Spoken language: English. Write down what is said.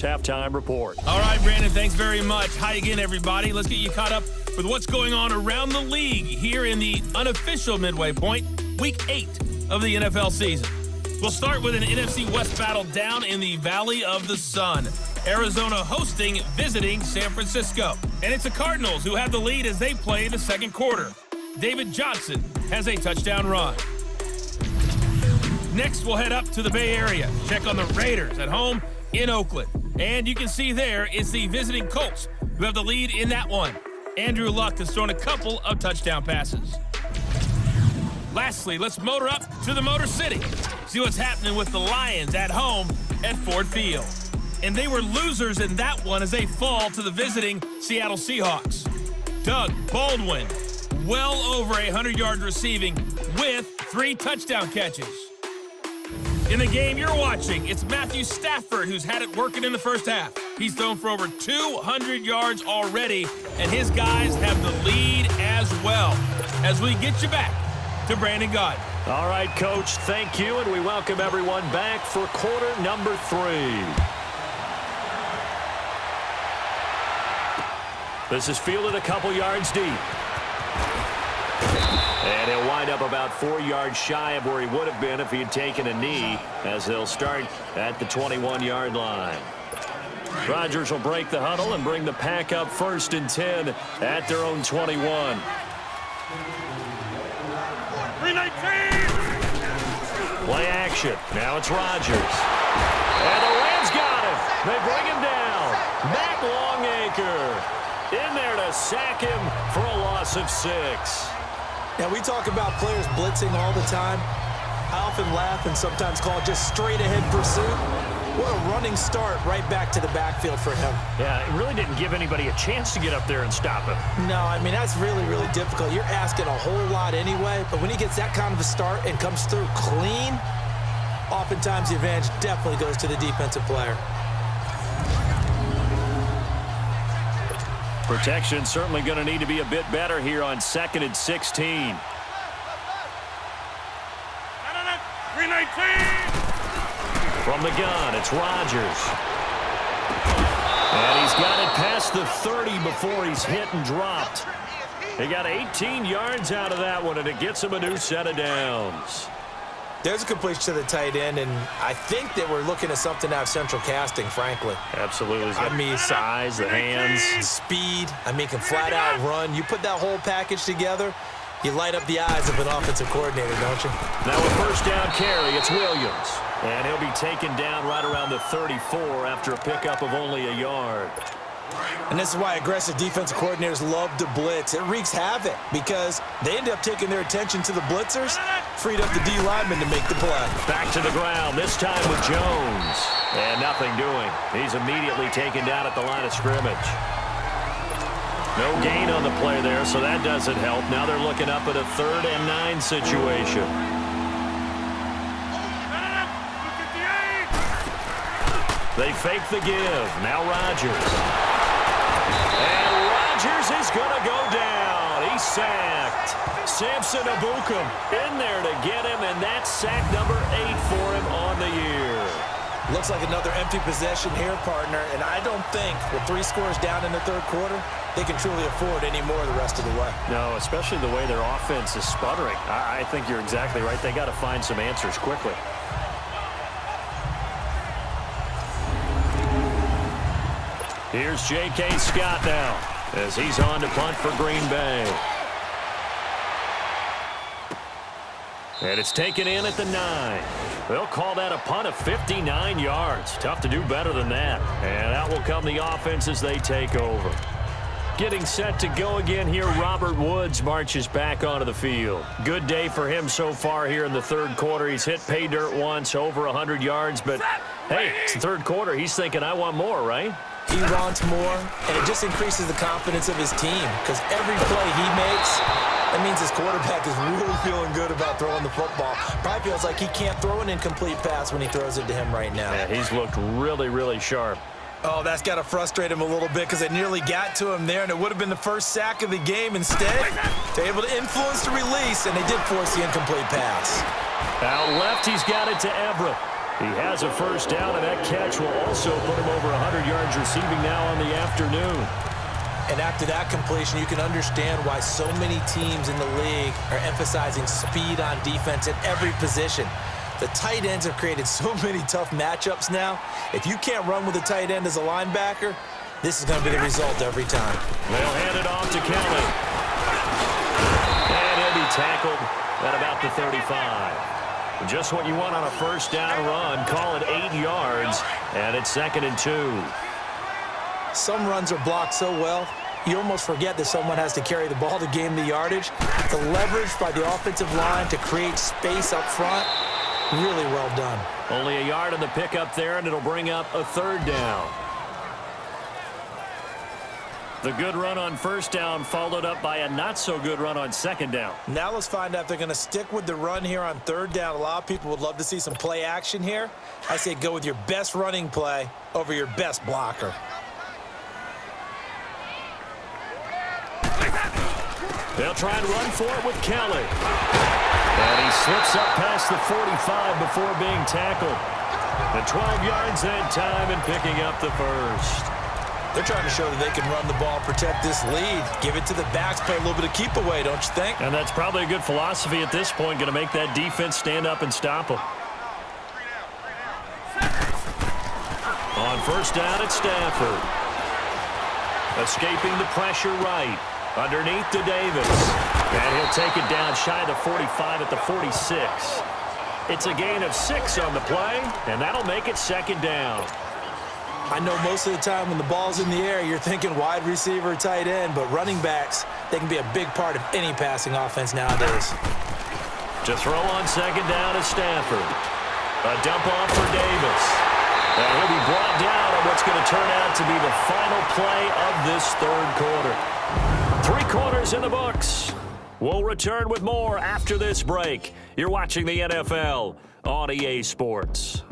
Halftime report. All right, Brandon, thanks very much. Hi again, everybody. Let's get you caught up with what's going on around the league here in the unofficial midway point, week 8 of the NFL season. We'll start with an NFC West battle down in the Valley of the Sun. Arizona hosting, visiting San Francisco. And it's the Cardinals who have the lead as they play the second quarter. David Johnson has a touchdown run. Next, we'll head up to the Bay Area. Check on the Raiders at home in Oakland. And you can see there it's the visiting Colts who have the lead in that one. Andrew Luck has thrown a couple of touchdown passes. Lastly, let's motor up to the Motor City. See what's happening with the Lions at home at Ford Field. And they were losers in that one as they fall to the visiting Seattle Seahawks. Doug Baldwin, well over 100 yards receiving with 3 touchdown catches. In the game you're watching, it's Matthew Stafford who's had it working in the first half. He's thrown for over 200 yards already, and his guys have the lead as well. As we get you back to Brandon Gott. All right, Coach, thank you, and we welcome everyone back for quarter number 3. This is fielded a couple yards deep. And he'll wind up about 4 yards shy of where he would have been if he had taken a knee, as they'll start at the 21-yard line. Rodgers will break the huddle and bring the pack up 1st and 10 at their own 21. 319! Play action. Now it's Rodgers. And the Rams got him. They bring him down. Matt Longacre in there to sack him for a loss of 6. Now, we talk about players blitzing all the time. I often laugh and sometimes call it just straight-ahead pursuit. What a running start right back to the backfield for him. Yeah, it really didn't give anybody a chance to get up there and stop him. No, I mean, that's really, really difficult. You're asking a whole lot anyway, but when he gets that kind of a start and comes through clean, oftentimes the advantage definitely goes to the defensive player. Protection certainly going to need to be a bit better here on 2nd and 16. 319! From the gun, it's Rodgers. And he's got it past the 30 before he's hit and dropped. He got 18 yards out of that one, and it gets him a new set of downs. There's a completion to the tight end, and I think that we're looking at something out of central casting, frankly. Absolutely. I mean, size, the hands. Speed. I mean, can flat out run. You put that whole package together, you light up the eyes of an offensive coordinator, don't you? Now a first down carry, it's Williams. And he'll be taken down right around the 34 after a pickup of only a yard. And this is why aggressive defensive coordinators love to blitz. It wreaks havoc because they end up taking their attention to the blitzers, freed up the D lineman to make the play. Back to the ground, this time with Jones. And nothing doing. He's immediately taken down at the line of scrimmage. No gain on the play there, so that doesn't help. Now they're looking up at a 3rd and 9 situation. They fake the give. Now Rodgers. And Rodgers is going to go down. He's sacked. Samson Abukum in there to get him, and that's sack number 8 for him on the year. Looks like another empty possession here, partner, and I don't think with 3 scores down in the 3rd quarter, they can truly afford any more the rest of the way. No, especially the way their offense is sputtering. I think you're exactly right. They got to find some answers quickly. Here's J.K. Scott now as he's on to punt for Green Bay. And it's taken in at the 9. They'll call that a punt of 59 yards. Tough to do better than that. And out will come the offense as they take over. Getting set to go again here, Robert Woods marches back onto the field. Good day for him so far here in the 3rd quarter. He's hit pay dirt once, over 100 yards. But, hey, it's the 3rd quarter. He's thinking, I want more, right? He wants more, and it just increases the confidence of his team because every play he makes, that means his quarterback is really feeling good about throwing the football. Probably feels like he can't throw an incomplete pass when he throws it to him right now. Yeah, he's looked really, really sharp. Oh, that's got to frustrate him a little bit because it nearly got to him there, and it would have been the first sack of the game. Instead, they're able to influence the release, and they did force the incomplete pass. Out left, he's got it to Everett. He has a first down, and that catch will also put him over 100 yards receiving now on the afternoon. And after that completion, you can understand why so many teams in the league are emphasizing speed on defense at every position. The tight ends have created so many tough matchups now. If you can't run with a tight end as a linebacker, this is going to be the result every time. They'll hand it off to Kelly. And he'll be tackled at about the 35. Just what you want on a first down run. Call it 8 yards, and it's 2nd and 2. Some runs are blocked so well, you almost forget that someone has to carry the ball to gain the yardage. The leverage by the offensive line to create space up front, really well done. Only a yard on the pickup there, and it'll bring up a 3rd down. The good run on first down followed up by a not-so-good run on 2nd down. Now let's find out if they're going to stick with the run here on 3rd down. A lot of people would love to see some play action here. I say go with your best running play over your best blocker. They'll try and run for it with Kelly. And he slips up past the 45 before being tackled. The 12 yards that time and picking up the first. They're trying to show that they can run the ball, protect this lead. Give it to the backs, play a little bit of keep away, don't you think? And that's probably a good philosophy at this point, going to make that defense stand up and stop them. On first down, it's Stafford. Escaping the pressure right. Underneath to Davis. And he'll take it down shy of the 45 at the 46. It's a gain of 6 on the play, and that'll make it 2nd down. I know most of the time when the ball's in the air, you're thinking wide receiver, tight end, but running backs, they can be a big part of any passing offense nowadays. To throw on 2nd down is Stafford. A dump off for Davis. And he'll be brought down on what's going to turn out to be the final play of this 3rd quarter. 3 quarters in the books. We'll return with more after this break. You're watching the NFL on EA Sports.